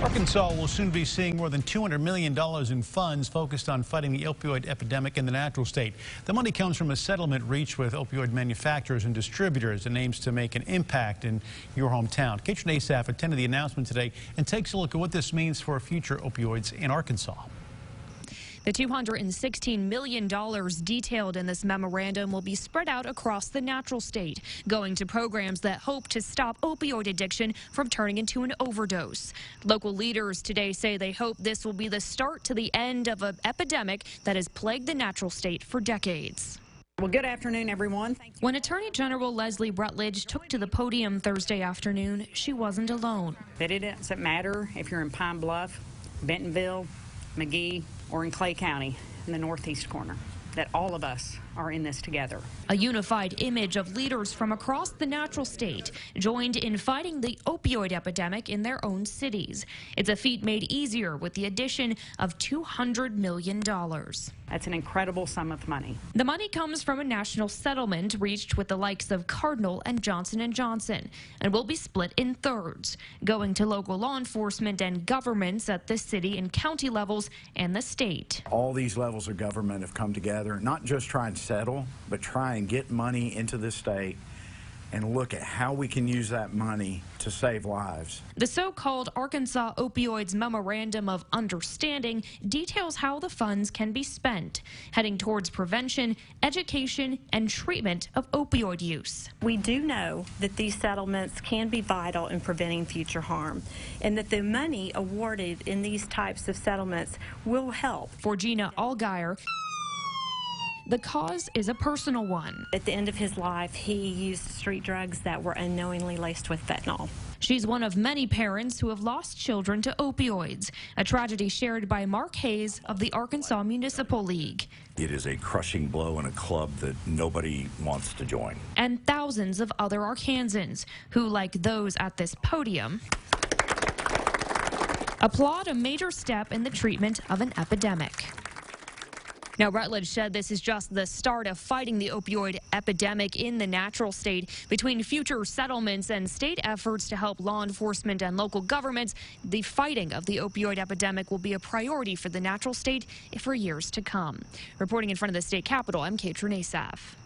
Arkansas will soon be seeing more than $200 million in funds focused on fighting the opioid epidemic in the natural state. The money comes from a settlement reached with opioid manufacturers and distributors and aims to make an impact in your hometown. Katrin Asaf attended the announcement today and takes a look at what this means for future opioids in Arkansas. The $216 million detailed in this memorandum will be spread out across the natural state, going to programs that hope to stop opioid addiction from turning into an overdose. Local leaders today say they hope this will be the start to the end of an epidemic that has plagued the natural state for decades. Well, good afternoon, everyone. When Attorney General Leslie Rutledge took to the podium Thursday afternoon, she wasn't alone. But it doesn't matter if you're in Pine Bluff, Bentonville, McGee, or in Clay County in the northeast corner, that all of us are in this together. A unified image of leaders from across the natural state joined in fighting the opioid epidemic in their own cities. It's a feat made easier with the addition of $200 million. That's an incredible sum of money. The money comes from a national settlement reached with the likes of Cardinal and Johnson & Johnson and will be split in thirds, going to local law enforcement and governments at the city and county levels and the state. All these levels of government have come together, not just try and settle, but try and get money into the state and look at how we can use that money to save lives. The so-called Arkansas Opioids Memorandum of Understanding details how the funds can be spent, heading towards prevention, education, and treatment of opioid use. We do know that these settlements can be vital in preventing future harm, and that the money awarded in these types of settlements will help. For Gina Allgaier, the cause is a personal one. At the end of his life, he used street drugs that were unknowingly laced with fentanyl. She's one of many parents who have lost children to opioids, a tragedy shared by Mark Hayes of the Arkansas Municipal League. It is a crushing blow in a club that nobody wants to join. And thousands of other Arkansans who, like those at this podium, applaud a major step in the treatment of an epidemic. Now, Rutledge said this is just the start of fighting the opioid epidemic in the natural state. Between future settlements and state efforts to help law enforcement and local governments, the fighting of the opioid epidemic will be a priority for the natural state for years to come. Reporting in front of the state capitol, I'm Katrin Asaf.